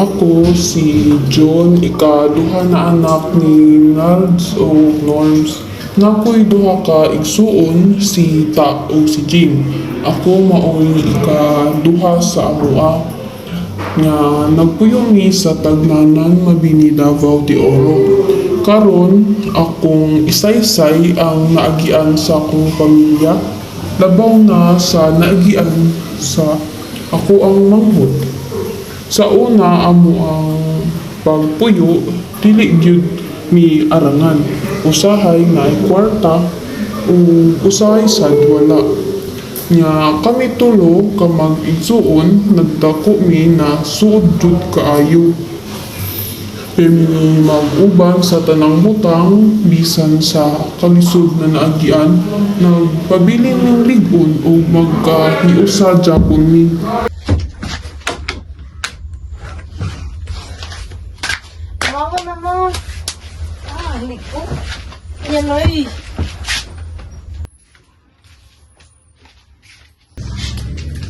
Ako si John, ikaduha na anak ni Nards o Norms. Nakoy duha ka igsuon si Ta o si Jim. Ako maoy ikaduha sa amoa nga nagpuyo mi sa Tagnanan, Mabini, Davao de Oro. Karon akong isaysay ang naagian sa akong pamilya. Labaw na sa naagian sa ako ang manghod. Sa una amo ang pagpuyo dili gyud mi arangan. Usahay na kwarta o usahay sad wala. Nya kami tulo ka mag-igsuon nagdako mi na suod jud kaayo. Kami mag-uban sa tanang butang bisan sa kalisod na naagian nagpabilin ng ligon o magkahiusa japon mi. Mama naman. Liko. Yan ay.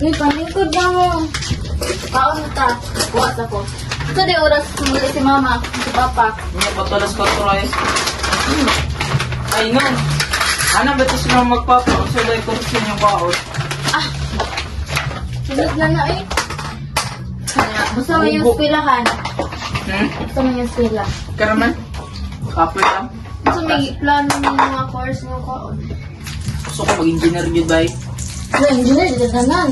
Uy, paningkod na mo. Kaon ta. Bukas ako. Ito di oras sumuli si mama, si papa. Hindi pa talas ka turay. Ay no. Ano ba ito sila magpapa? So dahil ko rin yung baon. Sunod na eh. Gusto mo yung eskwelahan. Gusto mo yung eskwela. Karaman? Kapoy lang. Gusto may plano ng mga course mo ko. Gusto ko mag-engineer yun dahil. Ano, engineer, dadanan.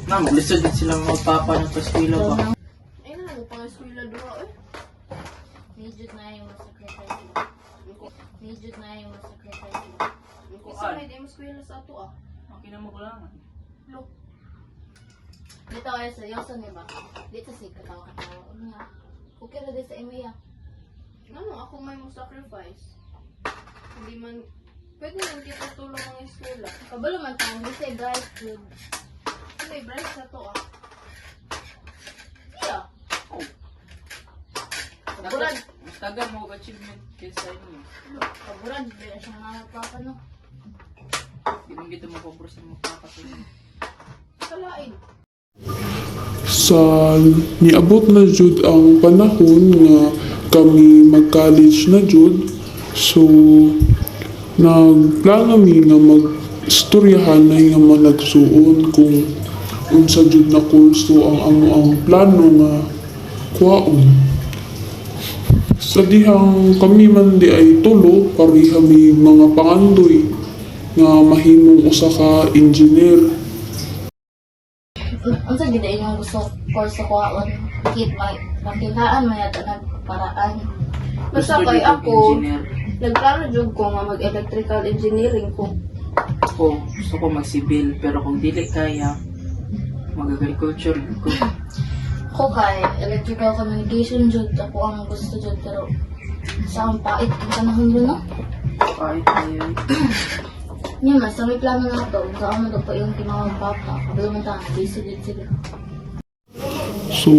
Na, maglisod din sila magpapa ng paskwila ba? Ay, pang eskwela doon eh. Medyo na yung secretary. Medyo na yung secretary. Gusto may di mo eskwela sa ato ah. Kinamagulangan. Look. Dito kayo sa Yosan, diba? Dito si katawa-katawa. Ano nga? Okay na din sa Emia. Ano, ako may mo sacrifice. Hindi man, pwede man kita tulong ang eskwela. Kabalo man tayo, hindi sa bright food. May bright sa to ah. Yeah. Kaburad. Mas tagal mo achievement kaysa inyo. Kaburad, bila siyang nangapapa no. Hindi mo kita mapabro sa magpapa sa inyo. Kalain. Sa niabot na jud ang panahon nga kami mag-college na jud, so nagplano mi nga mag-istoryahan na nga managsuon kung unsa jud na kurso ang plano nga kuhaon. Sa dihang kami man di ay tulo, pareha mi mga pangandoy nga mahimong usa ka engineer. Unsa gid yung gusto course ko aon makitaan man yata nagparaan. Basta kay ako nagplano jud ko nga mag-electrical engineering ko. Ako, gusto ko mag-civil, pero kung dili kaya, mag-agriculture ko. Ako kay electrical communication jud ako ang gusto jud pero sa ang pait ang panahon yun no. Kahit ngayon. Nya mas may plano na to, saan mo daw pa yung tinawag papa. Kabalo man ta, busy jud sila. So,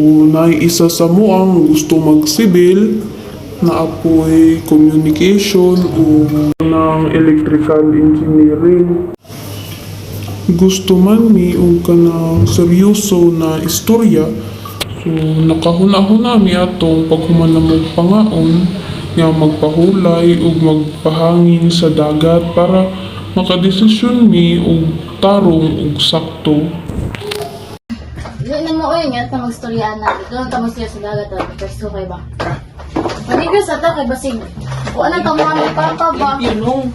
isa sa mo ang gusto mag-civil na apoy communication o ng electrical engineering. Gusto man mi o ka na seryoso na istorya, so nakahuna-huna mi atong paghuman na mong pangaon nga magpahulay o magpahangin sa dagat para makadesisyon mi og tarong og sakto. Dili na mo oy nga ta magstorya na. Doon ta magstorya sa dagat first kay ba. Panigas ata kay basig. Kuan ang tamahan ng papa ba? You know.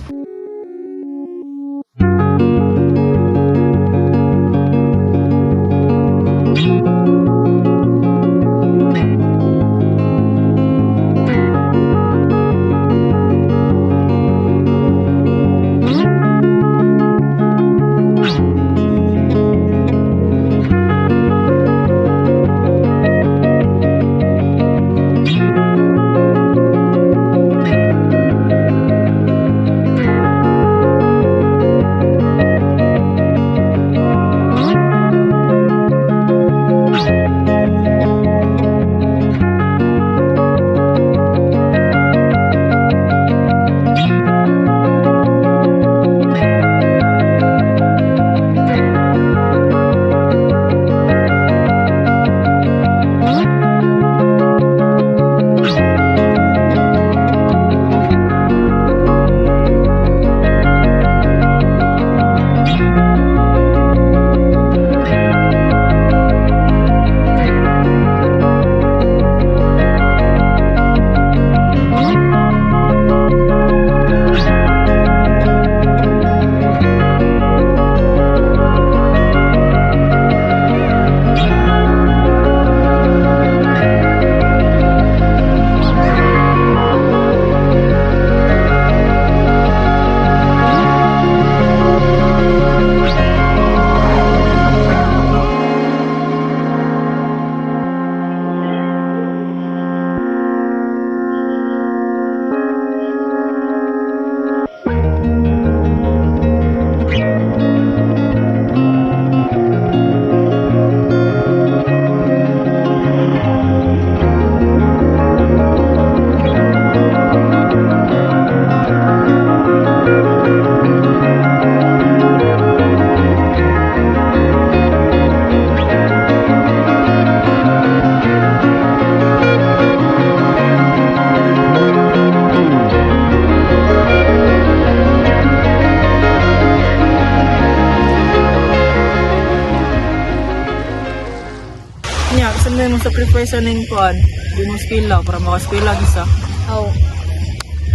may mong sacrifice ning kuan, di mo eskwela para makaskwela gisa. Oh.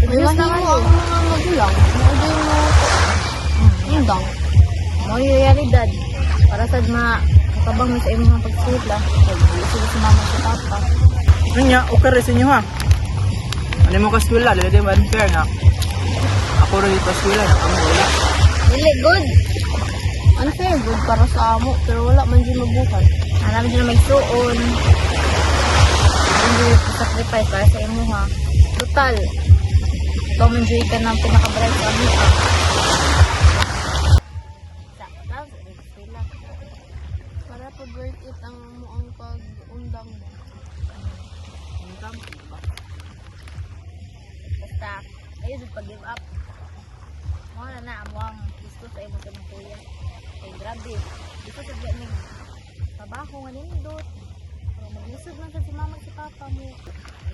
Iwan mo ang mga magulang. Hindi mo undang. Mo yung realidad. Para sa makabang mo sa imong mga pagsulat. Sila si mama sa papa. Nya, okay sa inyo ha. Ano mo kaskwela, dili mo unfair nga. Ako rin dito eskwela na kamo wala. Dili, good. Unfair, good para sa amo. Pero wala man din mabuhat. Alam din na may suon. Hindi sacrifice para sa imo ha. Total. Ikaw man dyan ka ng pinaka-bright sa amo ha. Sakta, sila. Para pag-worth it ang muang pag-undang mo. Basta, ayun pag-give up. Mga na amo ang gusto sa imo sa mga kuya. Ay grabe. Dito sa biya nag trabaho nga nindot. Maglisod lang sa si mama at si papa mo.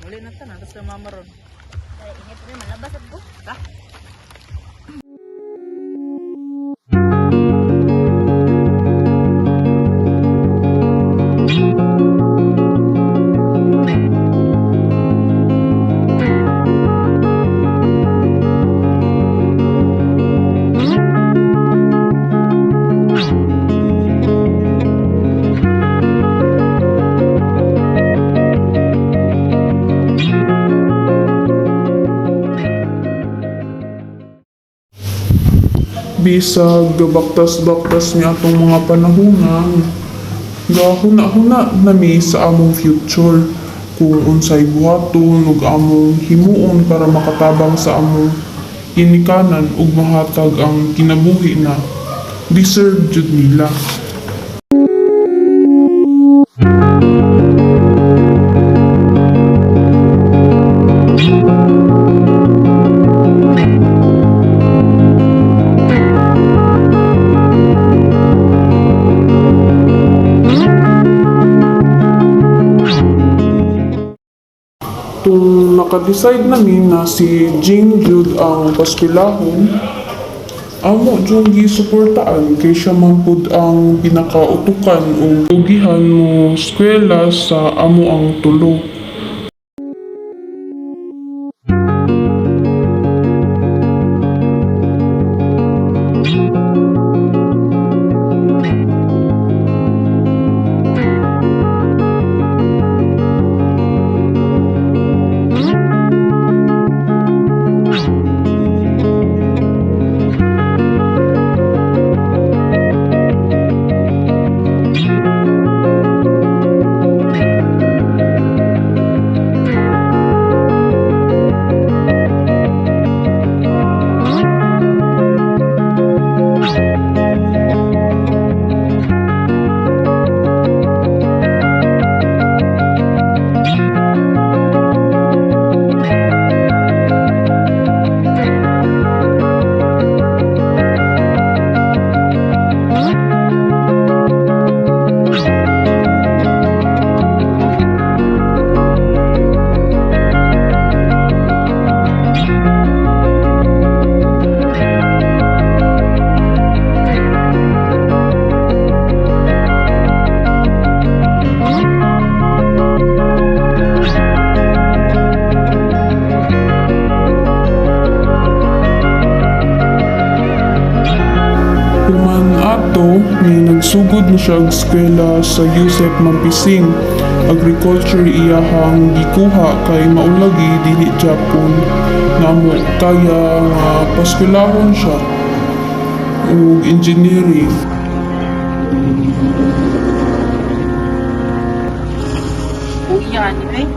Muli na ta na, tapos na mama ron. Kaya ingat rin, malabas at ko. Ta? Bisag gabaktas-baktas niya atong mga panahonan. Gahuna-huna na mi sa among future kung unsay buhaton ug among himuon para makatabang sa among inikanan ug mahatag ang kinabuhi na deserve jud nila. Kung naka-decide namin na si Jane Jude ang paspilahon, amo diyong gisuportaan kay siya man pud ang pinakautukan o ugihan mo eskwela sa amo ang tulo. Ni nagsugod na siya og eskwela sa Yusef Mampising. Agriculture iyahang gikuha kay maulagi dili Japon namo kaya nga paskwelahon siya ug engineering. Uyan, eh.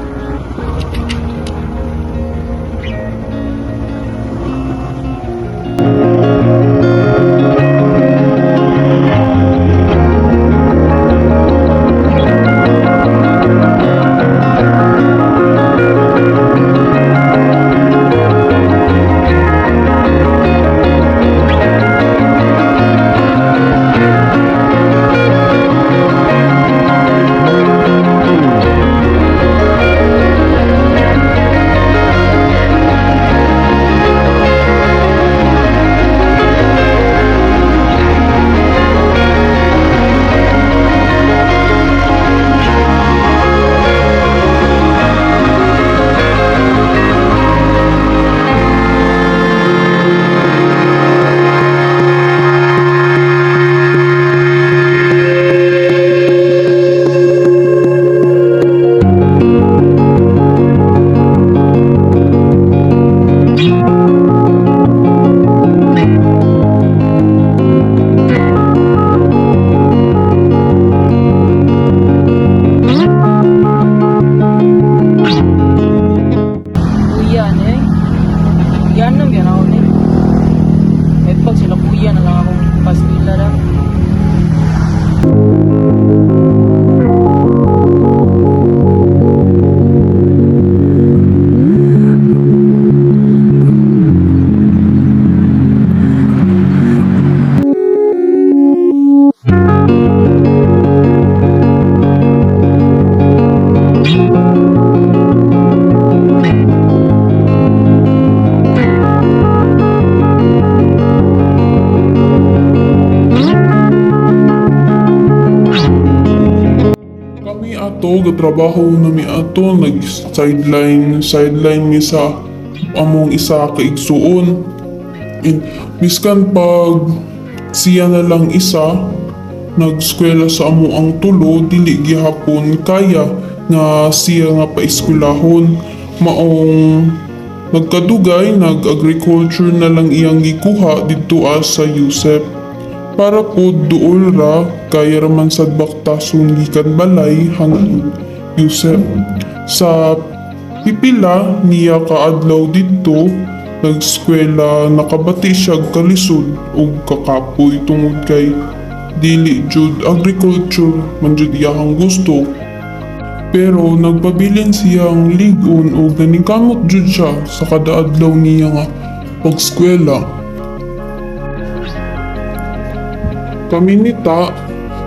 ato, gatrabaho na mi ato, sideline mi sa among isa ka igsuon. And miskan pag siya na lang isa, nagskwela sa amo ang tulo, dili gihapon kaya nga siya nga paeskwelahon. Maong nagkadugay, nag-agriculture na lang iyang gikuha dito sa Yusef. Para po duol ra, kaya raman sad baktason gikan balay hanggang Yusef. Sa pipila niya kaadlaw dito, nagskwela nakabati siya kalisod ug kakapoy tungod kay dili jud agriculture man jud iyahang gusto. Pero nagpabilin siyang ligon o naningkamot jud siya sa kada adlaw niya nga pagskwela. Kami nita,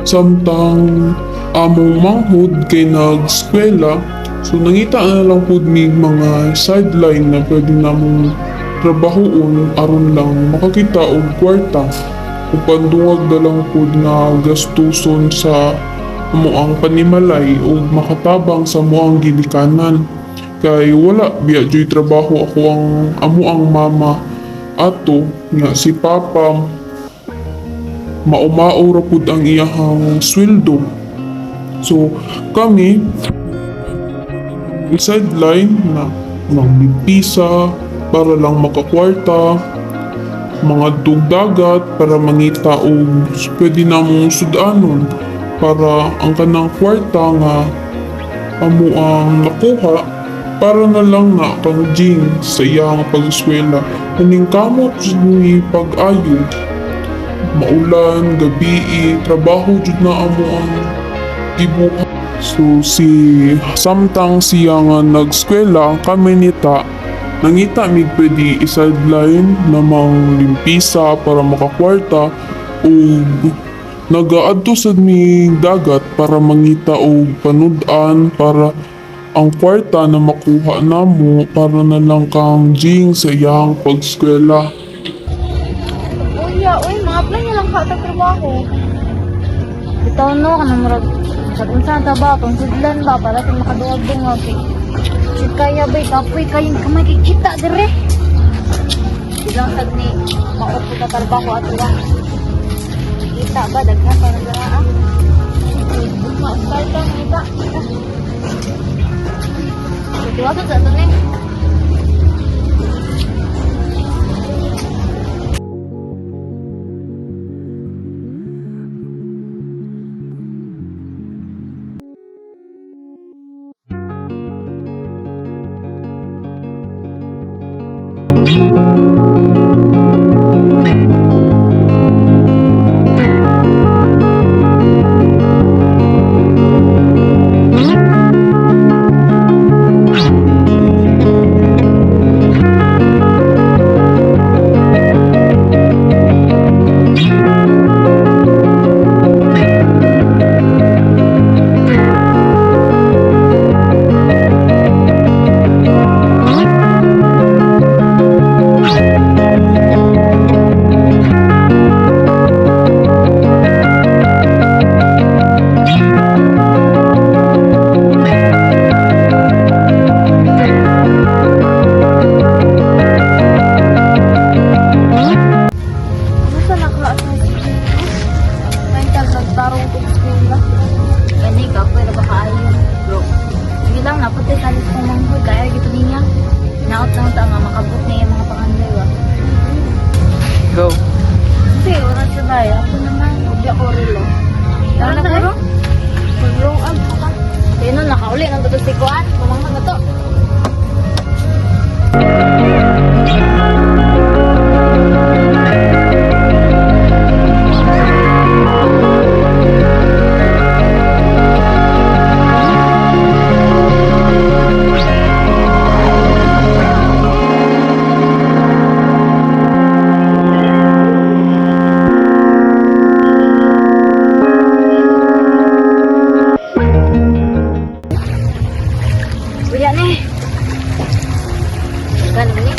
samtang among manghod kay nagskwela, so nangita na lang po mi mga sideline na pwede namong trabahoon aron lang makakita og kwarta. Kung pandungag na lang po na gastuson sa amoang panimalay o makatabang sa moang gilikanan. Kay wala biya joy trabaho ako ang amoang mama ato nga si papa maumao ra pud ang iyahang sweldo. So kami sideline na magbipisa para lang makakwarta, mga dugdagat para mangita o pwede namong sudanon para ang kanang kwarta nga amo ang nakuha para na lang na kang Jing sa iyang pag-eskwela. Kaning kamot jud ni pag-ayo, maulan, gabi, trabaho jud na amo ang gibuhat. So si samtang siya nga nagskwela, kami nita nangita mig pwede i-sideline namang limpisa para makakwarta o nagaadto sad mi dagat para mangita og panudan para ang kwarta na makuha namo para na lang kang Jing sa iyang pagskwela. Uy, mga plan niya lang ka trabaho. Bitaw no, kanang murag sa unsa ta ba, pangsudlan ba, para sa makaduwag-dungag kay si kaya ba'y kapoy kayong kamay kay kita dire. Bilang sad ni, maupo ka trabaho ato ba. Kita ba, daghan para sa Ma-start lang kita. Diwasod sa ito ni. Go. Kasi oras sa bayan, ako naman, hindi ako relo. Tara na puro? Puro, ka. Kaya nun, nakauli ng tutusikuan. Kumang na to. Kuya nih. Kan ini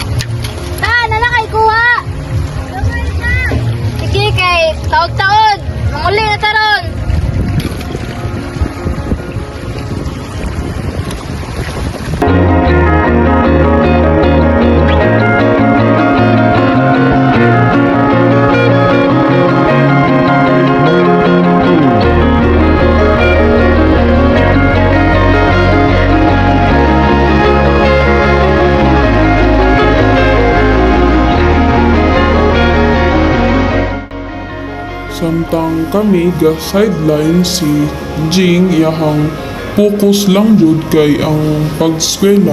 Samtang kami ga sideline si Jing iyahang focus lang jud kay ang pagskwela.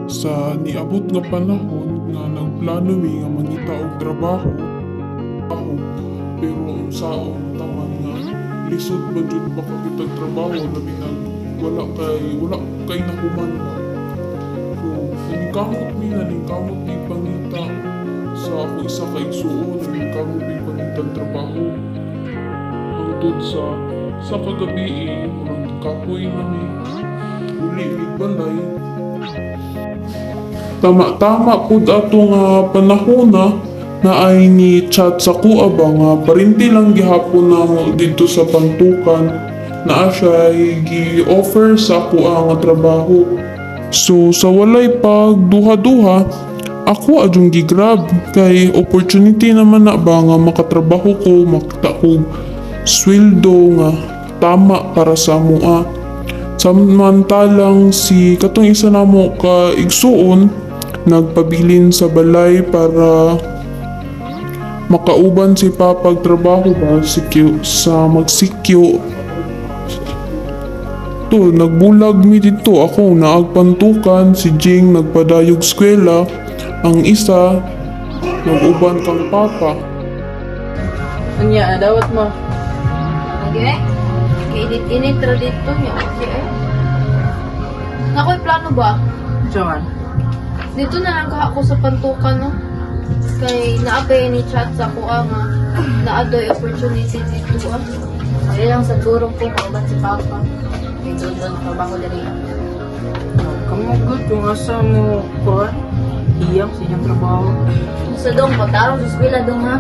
Sa niabot nga panahon nga nagplano mi nga mangita og trabaho, pero ang saong taman nga lisod man jud baka kitag trabaho labi na wala kay nahuman ba. So ningkamot mi pangita sa ako isa ka igsuon, ningkamot mi pangitang trabaho. Hangtod sa kagabi kapoy na mi uli mi balay. Tama pud ato nga panahon na ay ni chat sa kuha ba nga parinti lang gihapon na mo dito sa pantukan na siya gi-offer sa kuha nga trabaho. So sa walay pag duha-duha ako adjong gi-grab kay opportunity naman na ba nga makatrabaho ko makita ko sweldo nga tama para sa mua. Samantalang si katong isa namo ka igsuon nagpabilin sa balay para makauban si papag trabaho ba sa magsikyo. To nagbulag mi dito ako naagpantukan si Jing nagpadayog skwela ang isa naguban kang papa. Anya, dawat mo. Okay? Kainit-init ra dito niya. Okay. Nakoy plano ba? Diyan. Dito na lang ako sa pantukan, no? Kay naapay ni chat sa kuha nga naadoy opportunity dito, Ay lang sa turong ko, kauban si Papa. May doon trabaho dali. Kamu good kung asa mo kuan. Iyang sa inyong trabaho. Sa dong, pagtarong sa eskwela dong ha.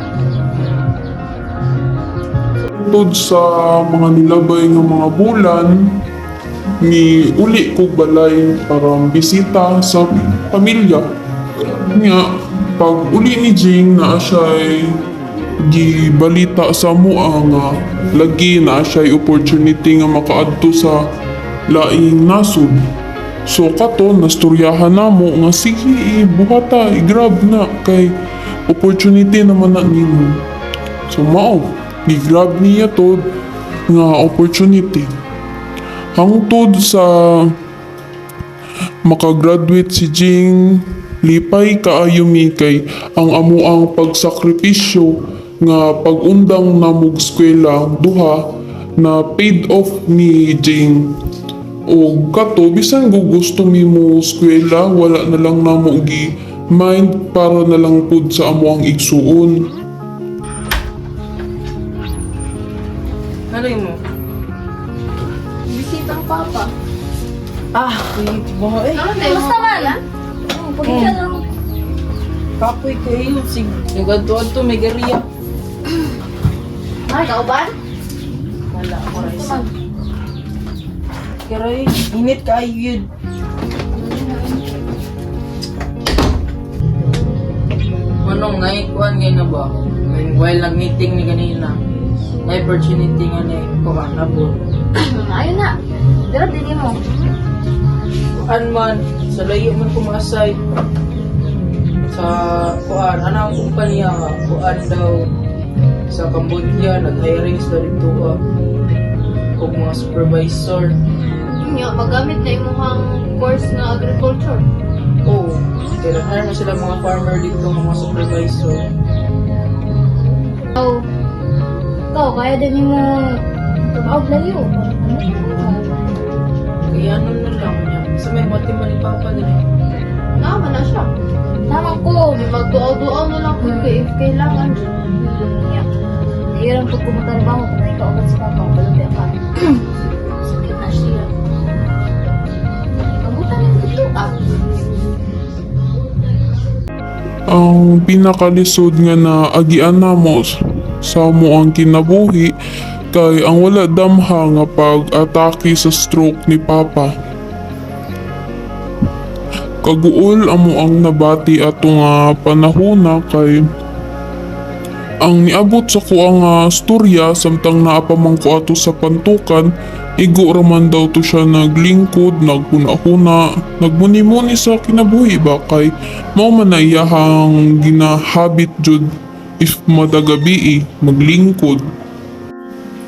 Tungkol sa mga nilabay nga mga bulan, ni uli kog balay para bisita sa pamilya. Nga, pag uli ni Jing na siya'y gibalita sa mua nga lagi na siya'y opportunity nga makaadto sa laing nasod. So kato, nasturyahan na mo nga sige, buhata, i-grab na kay opportunity naman na nimo. So mao, i-grab niya to nga opportunity. Hangtod sa makagraduate si Jing, lipay kaayo mi kay ang amuang pagsakripisyo nga pag-undang namog eskwela duha na paid off ni Jing. O kato, bisan gusto mi mo eskwela, wala na lang namo gi mind para na lang pud sa amuang igsuon. Ano mo? bisitang papa. Wait mo eh. Ano tayo? Basta man. Pagkita lang. Kapoy kayo. Sige, nagatuan to, may gariya. Ay, kauban? Wala ako raysa. Karay, init kayo yun. Manong, naikuan ngayon na ba? While nag-meeting ni kanina, may opportunity nga na kuha na po. Ayun na. Pero dili mo. Kuan man, sa layo man kumasay. Sa kuan, anang kumpanya nga, kuan daw sa Cambodia, nag-hiring sa dito kung mga supervisor. Inyo, magamit na imuhang course na agriculture. Oo, kaya nag-hire na sila mga farmer dito, mga supervisor. Oh. Ikaw, kaya din mo trabaho layo. Kaya ano na lang niya, may matimba ni Papa din. Naman na siya. Tama ko. Di magduaw-duaw na lang kung kailangan. Yeah. Hirang pag kumatrabaho, kung may kaugat si Papa, balute pa. Sakit na siya. Pagutan yung dito Ang pinakalisod nga na agian namo sa mo ang kinabuhi kay ang wala damha nga pag-atake sa stroke ni Papa. Kaguol amo ang nabati ato nga panahona kay ang niabot sa kuang storya samtang naapamang ko ato sa pantukan, igo raman daw to siya naglingkod, nagpuna-una, nagmuni-muni sa kinabuhi ba kay mao man na iyahang ginahabit jud if madagabi maglingkod.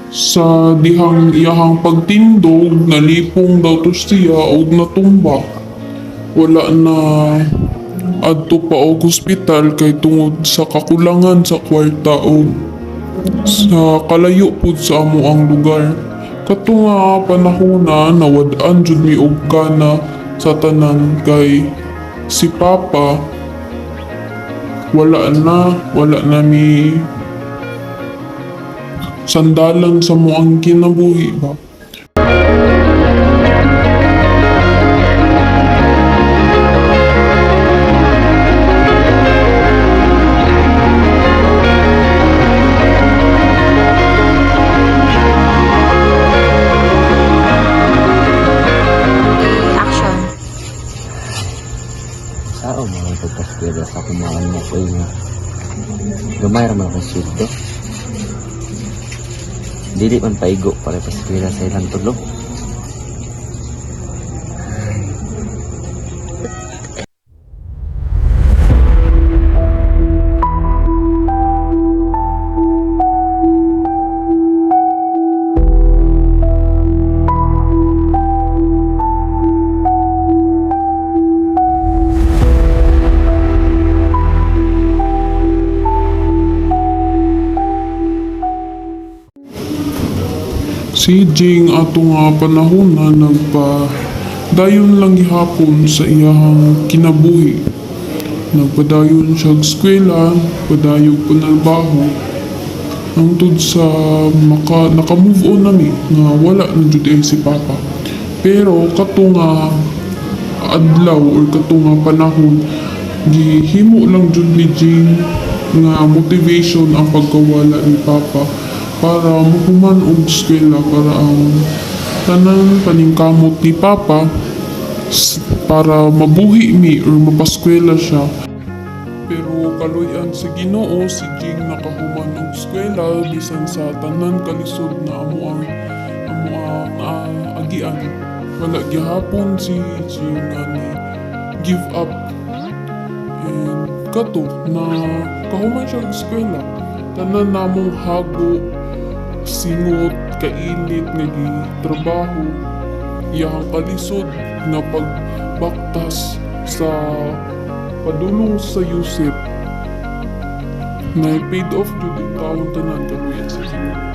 Sa dihang iyahang pagtindog, nalipong daw to siya o natumba. Wala na adto pa og hospital kay tungod sa kakulangan sa kwarta o sa kalayo pud sa amo ang lugar. Kato nga panahona nawad-an jud mi og kana sa tanan kay si Papa wala na mi sandalan sa mo ang kinabuhi ba. Action. Sao mga pagkaskwela sa kumaan mo ko nga gamay raman ako sweldo. Dili man paigo para paskwela sa ilang tulo. Si Jing ato nga panahon na dayon lang gihapon sa iyahang kinabuhi. Nagpadayon siya og eskwela, padayog panalbaho. Hangtod sa naka-move on nami nga wala na jud si Papa. Pero kato nga adlaw or kato nga panahon gihimo lang jud ni Jing nga motivation ang pagkawala ni Papa para mahuman og eskwela para ang tanan paningkamot ni Papa para mabuhi mi or mapaskwela siya. Pero kaluyan sa Ginoo si Jing nakahuman og eskwela bisan sa tanan kalisod na amo ang agian. Wala gihapon si Jing nga ni give up and kato na kahuman siya og eskwela. Tanan namong hago singot, kainit nga trabaho, iyang kalisod nga pagbaktas sa padulong sa Yusip na paid off jud ang taon tanan kaluyan sa Ginoo.